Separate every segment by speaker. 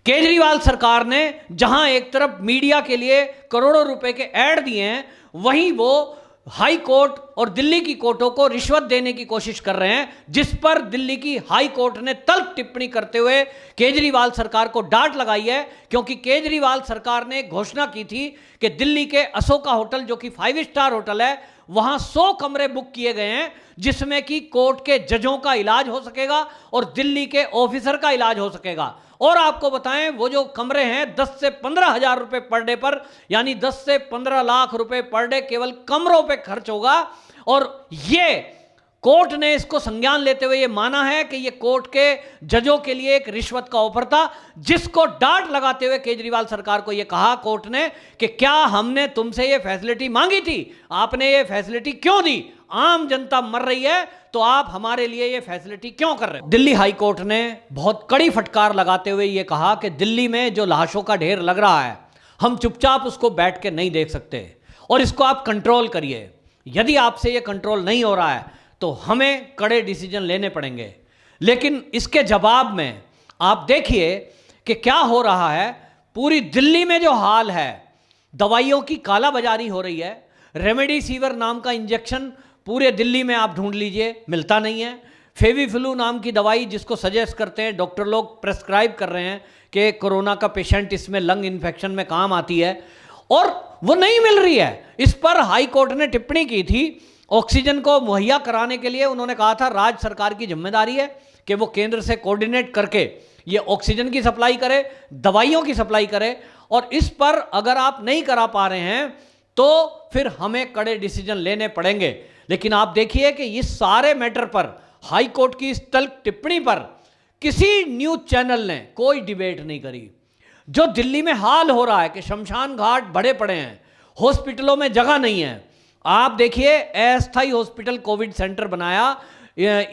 Speaker 1: केजरीवाल सरकार ने जहां एक तरफ मीडिया के लिए करोड़ों रुपए के ऐड दिए हैं, वहीं वो हाई कोर्ट और दिल्ली की कोर्टों को रिश्वत देने की कोशिश कर रहे हैं, जिस पर दिल्ली की हाई कोर्ट ने तल्ख टिप्पणी करते हुए केजरीवाल सरकार को डांट लगाई है। क्योंकि केजरीवाल सरकार ने घोषणा की थी कि दिल्ली के अशोका होटल, जो कि 5 स्टार होटल है, वहां 100 कमरे बुक किए गए हैं, जिसमें कि कोर्ट के जजों का इलाज हो सकेगा और दिल्ली के ऑफिसर का इलाज हो सकेगा। और आपको बताएं, वो जो कमरे हैं 10 से 15 हजार रुपए पर डे पर, यानी 10 से 15 लाख रुपए पर डे केवल कमरों पे खर्च होगा। और ये कोर्ट ने इसको संज्ञान लेते हुए ये माना है कि ये कोर्ट के जजों के लिए एक रिश्वत का ऑफर था, जिसको डांट लगाते हुए केजरीवाल सरकार को ये कहा कोर्ट ने कि क्या हमने तुमसे ये फैसिलिटी मांगी थी, आपने ये फैसिलिटी क्यों दी? आम जनता मर रही है तो आप हमारे लिए ये फैसिलिटी क्यों कर रहे हो? दिल्ली हाई कोर्ट ने बहुत कड़ी फटकार लगाते हुए ये कहा कि दिल्ली में जो लाशों का ढेर लग रहा है, हम चुपचाप उसको बैठ के नहीं देख सकते और इसको आप कंट्रोल करिए। यदि आपसे ये कंट्रोल नहीं हो रहा है तो हमें कड़े डिसीजन लेने पड़ेंगे। लेकिन इसके जवाब में आप देखिए कि क्या हो रहा है। पूरी दिल्ली में जो हाल है, दवाइयों की कालाबाजारी हो रही है। रेमडेसिविर नाम का इंजेक्शन पूरे दिल्ली में आप ढूंढ लीजिए, मिलता नहीं है। फेविफ्लू नाम की दवाई जिसको सजेस्ट करते हैं डॉक्टर लोग, प्रेस्क्राइब कर रहे हैं कि कोरोना का पेशेंट इसमें लंग इन्फेक्शन में काम आती है, और वो नहीं मिल रही है। इस पर हाई कोर्ट ने टिप्पणी की थी। ऑक्सीजन को मुहैया कराने के लिए उन्होंने कहा था राज्य सरकार की जिम्मेदारी है कि वो केंद्र से कोऑर्डिनेट करके ये ऑक्सीजन की सप्लाई करे, दवाइयों की सप्लाई करे, और इस पर अगर आप नहीं करा पा रहे हैं तो फिर हमें कड़े डिसीजन लेने पड़ेंगे। लेकिन आप देखिए कि इस सारे मैटर पर, हाई कोर्ट की इस तल्ख टिप्पणी पर किसी न्यूज चैनल ने कोई डिबेट नहीं करी। जो दिल्ली में हाल हो रहा है कि शमशान घाट भरे पड़े हैं, हॉस्पिटलों में जगह नहीं है। आप देखिए, अस्थायी हॉस्पिटल कोविड सेंटर बनाया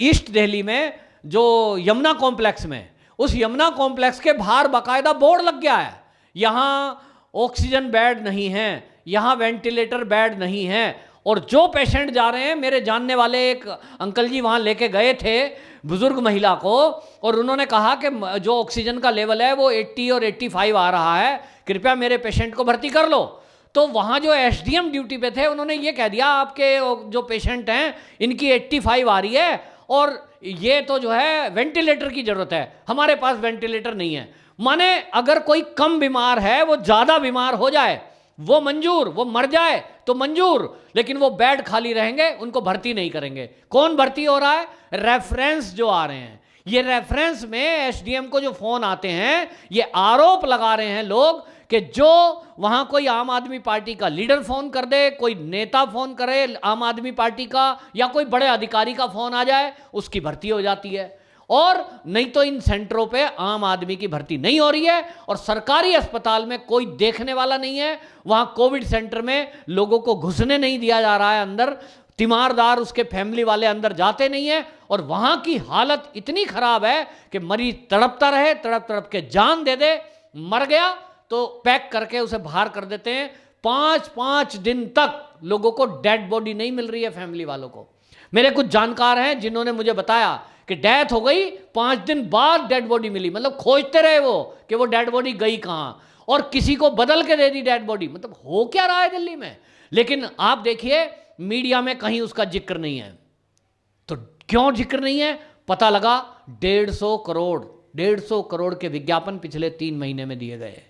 Speaker 1: ईस्ट दिल्ली में, जो यमुना कॉम्प्लेक्स में, उस यमुना कॉम्प्लेक्स के बाहर बाकायदा बोर्ड लग गया है, यहाँ ऑक्सीजन बेड नहीं है, यहाँ वेंटिलेटर बेड नहीं है। और जो पेशेंट जा रहे हैं, मेरे जानने वाले एक अंकल जी वहाँ लेके गए थे बुजुर्ग महिला को, और उन्होंने कहा कि जो ऑक्सीजन का लेवल है वो 80 और 85 आ रहा है, कृपया मेरे पेशेंट को भर्ती कर लो। तो वहाँ जो एसडीएम ड्यूटी पे थे, उन्होंने ये कह दिया आपके जो पेशेंट हैं इनकी 85 आ रही है और ये तो जो है वेंटिलेटर की ज़रूरत है, हमारे पास वेंटिलेटर नहीं है। माने अगर कोई कम बीमार है, वो ज़्यादा बीमार हो जाए वो मंजूर, वो मर जाए तो मंजूर, लेकिन वो बेड खाली रहेंगे, उनको भर्ती नहीं करेंगे। कौन भर्ती हो रहा है? रेफरेंस जो आ रहे हैं। ये रेफरेंस में एसडीएम को जो फोन आते हैं, ये आरोप लगा रहे हैं लोग कि जो वहां कोई आम आदमी पार्टी का लीडर फोन कर दे, कोई नेता फोन करे आम आदमी पार्टी का, या कोई बड़े अधिकारी का फोन आ जाए, उसकी भर्ती हो जाती है। और नहीं तो इन सेंटरों पे आम आदमी की भर्ती नहीं हो रही है, और सरकारी अस्पताल में कोई देखने वाला नहीं है। वहां कोविड सेंटर में लोगों को घुसने नहीं दिया जा रहा है अंदर, तीमारदार उसके फैमिली वाले अंदर जाते नहीं है, और वहां की हालत इतनी खराब है कि मरीज तड़पता रहे, तड़प तड़प के जान दे दे, मर गया तो पैक करके उसे बाहर कर देते हैं। 5-5 दिन तक लोगों को डेड बॉडी नहीं मिल रही है फैमिली वालों को। मेरे कुछ जानकार हैं जिन्होंने मुझे बताया कि डेथ हो गई, 5 दिन बाद डेड बॉडी मिली। मतलब खोजते रहे वो कि वो डेड बॉडी गई कहां, और किसी को बदल के दे दी डेड बॉडी। मतलब हो क्या रहा है दिल्ली में? लेकिन आप देखिए मीडिया में कहीं उसका जिक्र नहीं है। तो क्यों जिक्र नहीं है? पता लगा 150 करोड़ के विज्ञापन पिछले 3 महीने में दिए गए।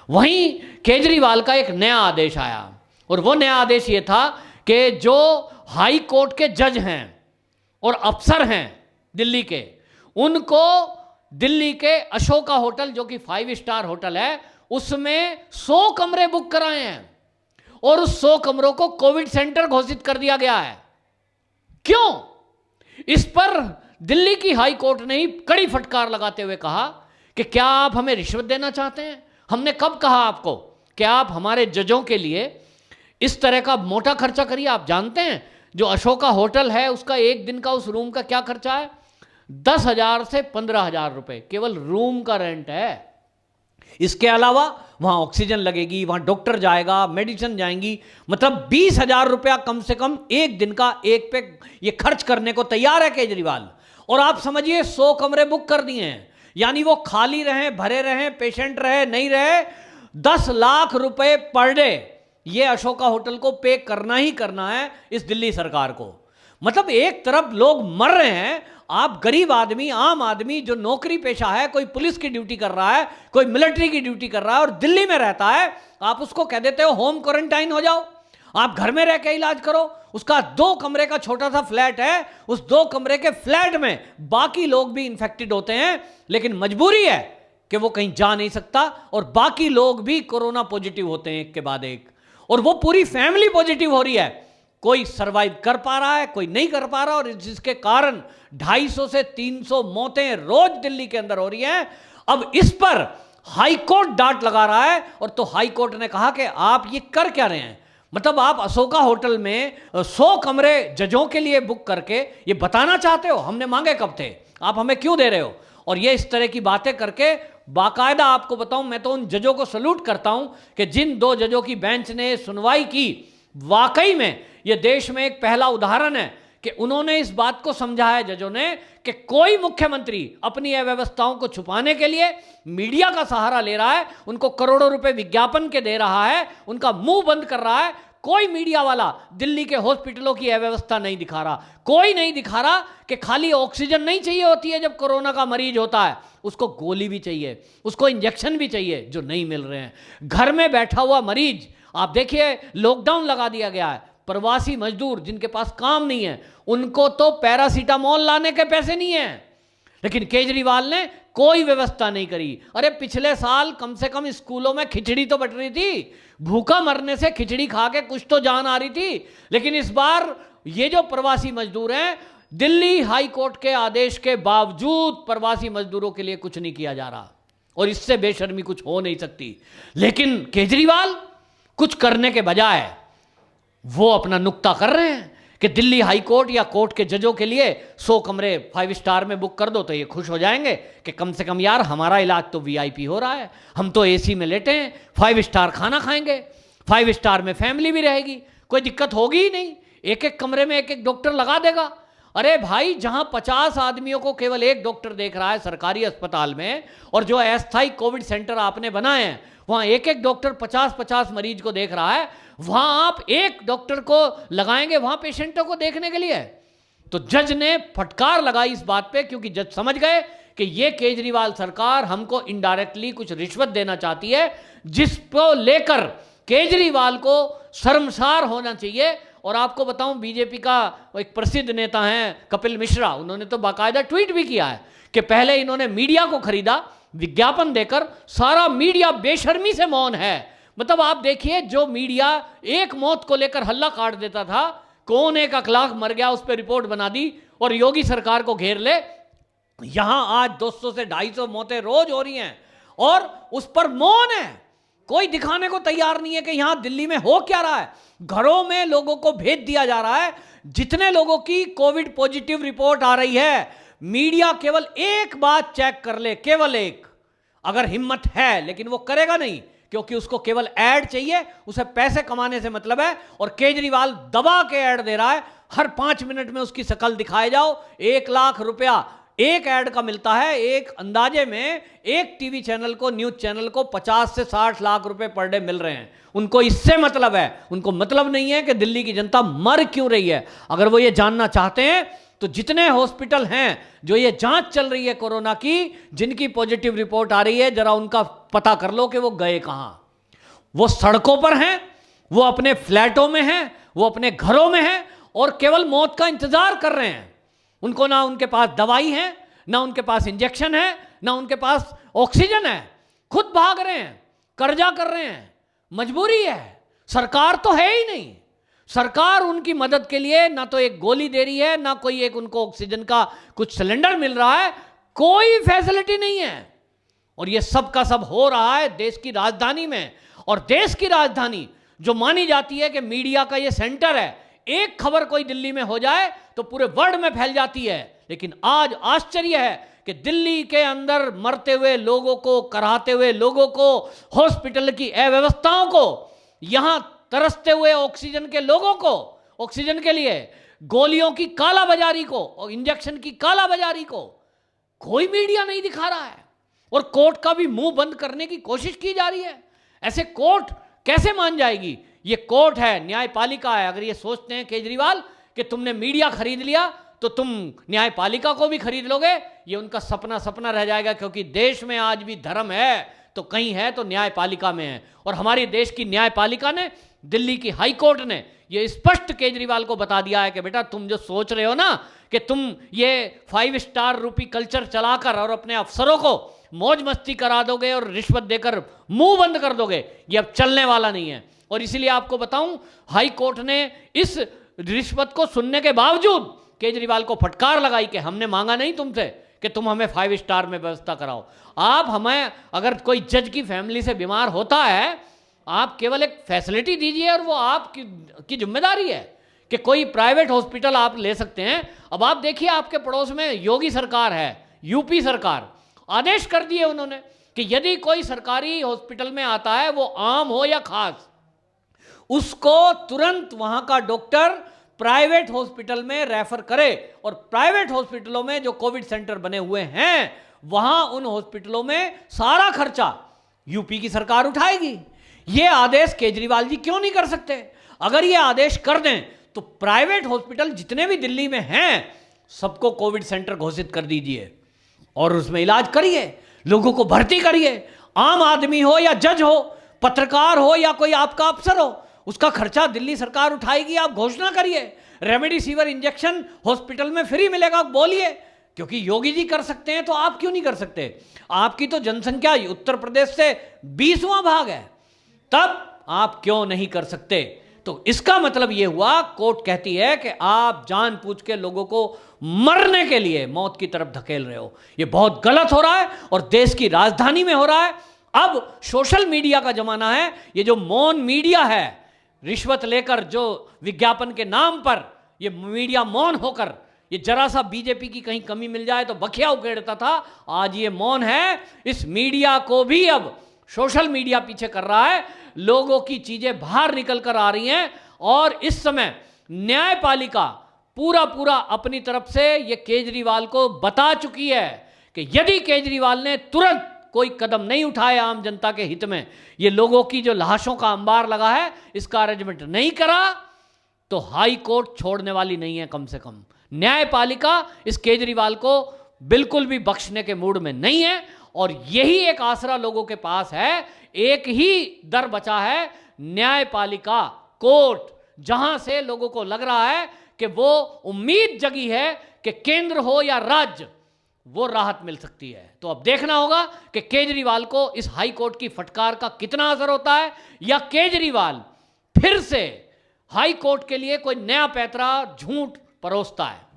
Speaker 1: वहीं केजरीवाल का एक नया आदेश आया, और वो नया आदेश ये था कि जो हाई कोर्ट के जज हैं और अफसर हैं दिल्ली के, उनको दिल्ली के अशोका होटल, जो कि 5 स्टार होटल है, उसमें 100 कमरे बुक कराए हैं, और उस 100 कमरों को कोविड सेंटर घोषित कर दिया गया है। क्यों? इस पर दिल्ली की हाई कोर्ट ने ही कड़ी फटकार लगाते हुए कहा कि क्या आप हमें रिश्वत देना चाहते हैं? हमने कब कहा आपको कि आप हमारे जजों के लिए इस तरह का मोटा खर्चा करिए? आप जानते हैं जो अशोका होटल है उसका एक दिन का उस रूम का क्या खर्चा है? 10,000 से 15,000 रुपए केवल रूम का रेंट है। इसके अलावा वहां ऑक्सीजन लगेगी, वहां डॉक्टर जाएगा, मेडिसिन जाएंगी, मतलब 20,000 रुपया कम से कम एक दिन का एक पे ये खर्च करने को तैयार है केजरीवाल। और आप समझिए 100 कमरे बुक कर दिए हैं। यानी वो खाली रहे, भरे रहे, पेशेंट रहे, नहीं रहे, 10 लाख रुपए पर डे ये अशोका होटल को पे करना ही करना है इस दिल्ली सरकार को। मतलब एक तरफ लोग मर रहे हैं, आप गरीब आदमी, आम आदमी जो नौकरी पेशा है, कोई पुलिस की ड्यूटी कर रहा है, कोई मिलिट्री की ड्यूटी कर रहा है और दिल्ली में रहता है, आप उसको कह देते हो होम क्वारंटाइन हो जाओ, आप घर में रह के इलाज करो। उसका 2 कमरे का छोटा सा फ्लैट है, उस 2 कमरे के फ्लैट में बाकी लोग भी इंफेक्टेड होते हैं, लेकिन मजबूरी है कि वो कहीं जा नहीं सकता और बाकी लोग भी कोरोना पॉजिटिव होते हैं एक के बाद एक, और वो पूरी फैमिली पॉजिटिव हो रही है। कोई सरवाइव कर पा रहा है, कोई नहीं कर पा रहा, और जिसके कारण 250 से 300 मौतें रोज दिल्ली के अंदर हो रही हैं। अब इस पर हाई कोर्ट डांट लगा रहा है, और तो हाई कोर्ट ने कहा कि आप ये कर क्या रहे हैं, मतलब आप अशोका होटल में 100 कमरे जजों के लिए बुक करके ये बताना चाहते हो हमने मांगे कब थे, आप हमें क्यों दे रहे हो, और ये इस तरह की बातें करके बाकायदा आपको बताऊं, मैं तो उन जजों को सल्यूट करता हूं कि जिन 2 जजों की बेंच ने सुनवाई की, वाकई में ये देश में एक पहला उदाहरण है कि उन्होंने इस बात को समझा है जजों ने कि कोई मुख्यमंत्री अपनी अव्यवस्थाओं को छुपाने के लिए मीडिया का सहारा ले रहा है, उनको करोड़ों रुपए विज्ञापन के दे रहा है, उनका मुंह बंद कर रहा है। कोई मीडिया वाला दिल्ली के हॉस्पिटलों की अव्यवस्था नहीं दिखा रहा, कोई नहीं दिखा रहा कि खाली ऑक्सीजन नहीं चाहिए होती है जब कोरोना का मरीज होता है, उसको गोली भी चाहिए, उसको इंजेक्शन भी चाहिए, जो नहीं मिल रहे हैं। घर में बैठा हुआ मरीज, आप देखिए लॉकडाउन लगा दिया गया है, प्रवासी मजदूर जिनके पास काम नहीं है उनको तो पैरासीटामोल लाने के पैसे नहीं है, लेकिन केजरीवाल ने कोई व्यवस्था नहीं करी। अरे पिछले साल कम से कम स्कूलों में खिचड़ी तो बट रही थी, भूखा मरने से खिचड़ी खा के कुछ तो जान आ रही थी, लेकिन इस बार ये जो प्रवासी मजदूर हैं, दिल्ली हाई कोर्ट के आदेश के बावजूद प्रवासी मजदूरों के लिए कुछ नहीं किया जा रहा, और इससे बेशर्मी कुछ हो नहीं सकती। लेकिन केजरीवाल कुछ करने के बजाय वो अपना नुक्ता कर रहे हैं कि दिल्ली हाई कोर्ट या कोर्ट के जजों के लिए 100 कमरे 5 स्टार में बुक कर दो तो ये खुश हो जाएंगे कि कम से कम यार हमारा इलाज तो वीआईपी हो रहा है, हम तो एसी में लेटे हैं, 5 स्टार खाना खाएंगे, 5 स्टार में फैमिली भी रहेगी, कोई दिक्कत होगी ही नहीं, एक कमरे में एक डॉक्टर लगा देगा। अरे भाई, जहां 50 आदमियों को केवल एक डॉक्टर देख रहा है सरकारी अस्पताल में, और जो अस्थायी कोविड सेंटर आपने बनाए हैं वहां एक डॉक्टर 50-50 मरीज को देख रहा है, वहां आप एक डॉक्टर को लगाएंगे वहां पेशेंटों को देखने के लिए। तो जज ने फटकार लगाई इस बात पे, क्योंकि जज समझ गए कि ये केजरीवाल सरकार हमको इनडायरेक्टली कुछ रिश्वत देना चाहती है, जिसको लेकर केजरीवाल को शर्मसार होना चाहिए। और आपको बताऊं, बीजेपी का एक प्रसिद्ध नेता हैं कपिल मिश्रा, उन्होंने तो बाकायदा ट्वीट भी किया है कि पहले इन्होंने मीडिया को खरीदा विज्ञापन देकर, सारा मीडिया बेशर्मी से मौन है। मतलब आप देखिए, जो मीडिया एक मौत को लेकर हल्ला काट देता था, कौन 1 लाख मर गया उस पर रिपोर्ट बना दी और योगी सरकार को घेर ले, यहां आज 200 से 250 मौतें रोज हो रही हैं और उस पर मौन है, कोई दिखाने को तैयार नहीं है कि यहां दिल्ली में हो क्या रहा है। घरों में लोगों को भेज दिया जा रहा है। जितने लोगों की कोविड पॉजिटिव रिपोर्ट आ रही है, मीडिया केवल एक बात चेक कर ले, केवल एक, अगर हिम्मत है, लेकिन वो करेगा नहीं क्योंकि उसको केवल ऐड चाहिए, उसे पैसे कमाने से मतलब है। और केजरीवाल दबा के ऐड दे रहा है, हर 5 मिनट में उसकी शकल दिखाए जाओ। 1 लाख रुपया एक ऐड का मिलता है। एक अंदाजे में एक टीवी चैनल को, न्यूज चैनल को 50 से 60 लाख रुपए पर डे मिल रहे हैं। उनको इससे मतलब है, उनको मतलब नहीं है कि दिल्ली की जनता मर क्यों रही है। अगर वो ये जानना चाहते हैं तो जितने हॉस्पिटल हैं जो ये जांच चल रही है कोरोना की, जिनकी पॉजिटिव रिपोर्ट आ रही है, जरा उनका पता कर लो कि वो गए कहां। वो सड़कों पर हैं, वो अपने फ्लैटों में हैं, वो अपने घरों में हैं और केवल मौत का इंतजार कर रहे हैं। उनको ना उनके पास दवाई है, ना उनके पास इंजेक्शन है, ना उनके पास ऑक्सीजन है, खुद भाग रहे हैं, कर्जा कर रहे हैं, मजबूरी है। सरकार तो है ही नहीं। सरकार उनकी मदद के लिए ना तो एक गोली दे रही है, ना कोई एक उनको ऑक्सीजन का कुछ सिलेंडर मिल रहा है, कोई फैसिलिटी नहीं है। और ये सब का सब हो रहा है देश की राजधानी में। और देश की राजधानी जो मानी जाती है कि मीडिया का ये सेंटर है, एक खबर कोई दिल्ली में हो जाए तो पूरे वर्ल्ड में फैल जाती है। लेकिन आज आश्चर्य है कि दिल्ली के अंदर मरते हुए लोगों को, कराहते हुए लोगों को, हॉस्पिटल की अव्यवस्थाओं को, यहां तरसते हुए ऑक्सीजन के लोगों को, ऑक्सीजन के लिए गोलियों की कालाबाजारी को और इंजेक्शन की कालाबाजारी को कोई मीडिया नहीं दिखा रहा है। और कोर्ट का भी मुंह बंद करने की कोशिश की जा रही है। ऐसे कोर्ट कैसे मान जाएगी? ये कोर्ट है, न्यायपालिका है। अगर ये सोचते हैं केजरीवाल कि तुमने मीडिया खरीद लिया तो तुम न्यायपालिका को भी खरीद लोगे, ये उनका सपना रह जाएगा। क्योंकि देश में आज भी धर्म है तो कहीं है तो न्यायपालिका में है। और हमारे देश की न्यायपालिका ने, दिल्ली की हाई कोर्ट ने ये स्पष्ट केजरीवाल को बता दिया है कि बेटा तुम जो सोच रहे हो ना कि तुम ये 5 स्टार रूपी कल्चर चलाकर और अपने अफसरों को मौज मस्ती करा दोगे और रिश्वत देकर मुंह बंद कर दोगे, ये अब चलने वाला नहीं है। और इसीलिए आपको बताऊं, हाई कोर्ट ने इस रिश्वत को सुनने के बावजूद केजरीवाल को फटकार लगाई कि हमने मांगा नहीं तुमसे कि तुम हमें 5 स्टार में व्यवस्था कराओ। आप हमें, अगर कोई जज की फैमिली से बीमार होता है, आप केवल एक फैसिलिटी दीजिए और वो आपकी जिम्मेदारी है कि कोई प्राइवेट हॉस्पिटल आप ले सकते हैं। अब आप देखिए, आपके पड़ोस में योगी सरकार है, यूपी सरकार, आदेश कर दिए उन्होंने कि यदि कोई सरकारी हॉस्पिटल में आता है, वो आम हो या खास, उसको तुरंत वहां का डॉक्टर प्राइवेट हॉस्पिटल में रेफर करे। और प्राइवेट हॉस्पिटलों में जो कोविड सेंटर बने हुए हैं, वहां उन हॉस्पिटलों में सारा खर्चा यूपी की सरकार उठाएगी। ये आदेश केजरीवाल जी क्यों नहीं कर सकते? अगर ये आदेश कर दें तो प्राइवेट हॉस्पिटल जितने भी दिल्ली में हैं, सबको कोविड सेंटर घोषित कर दीजिए और उसमें इलाज करिए, लोगों को भर्ती करिए। आम आदमी हो या जज हो, पत्रकार हो या कोई आपका अफसर हो, उसका खर्चा दिल्ली सरकार उठाएगी। आप घोषणा करिए, रेमडेसिविर इंजेक्शन हॉस्पिटल में फ्री मिलेगा, बोलिए। क्योंकि योगी जी कर सकते हैं तो आप क्यों नहीं कर सकते? आपकी तो जनसंख्या उत्तर प्रदेश से 20वां भाग है, तब आप क्यों नहीं कर सकते? तो इसका मतलब यह हुआ, कोर्ट कहती है कि आप जानबूझ के लोगों को मरने के लिए मौत की तरफ धकेल रहे हो। यह बहुत गलत हो रहा है और देश की राजधानी में हो रहा है। अब सोशल मीडिया का जमाना है। ये जो मौन मीडिया है, रिश्वत लेकर जो विज्ञापन के नाम पर ये मीडिया मौन होकर, ये जरा सा बीजेपी की कहीं कमी मिल जाए तो बखिया उकेड़ता था, आज ये मौन है। इस मीडिया को भी अब सोशल मीडिया पीछे कर रहा है। लोगों की चीजें बाहर निकल कर आ रही हैं और इस समय न्यायपालिका पूरा अपनी तरफ से ये केजरीवाल को बता चुकी है कि यदि केजरीवाल ने तुरंत कोई कदम नहीं उठाया आम जनता के हित में, ये लोगों की जो लाशों का अंबार लगा है, इसका अरेंजमेंट नहीं करा, तो हाई कोर्ट छोड़ने वाली नहीं है। कम से कम न्यायपालिका इस केजरीवाल को बिल्कुल भी बख्शने के मूड में नहीं है। और यही एक आसरा लोगों के पास है, एक ही दर बचा है, न्यायपालिका, कोर्ट, जहां से लोगों को लग रहा है कि वो उम्मीद जगी है कि केंद्र हो या राज्य, वो राहत मिल सकती है। तो अब देखना होगा कि केजरीवाल को इस हाई कोर्ट की फटकार का कितना असर होता है, या केजरीवाल फिर से हाई कोर्ट के लिए कोई नया पैंतरा झूठ परोसता है।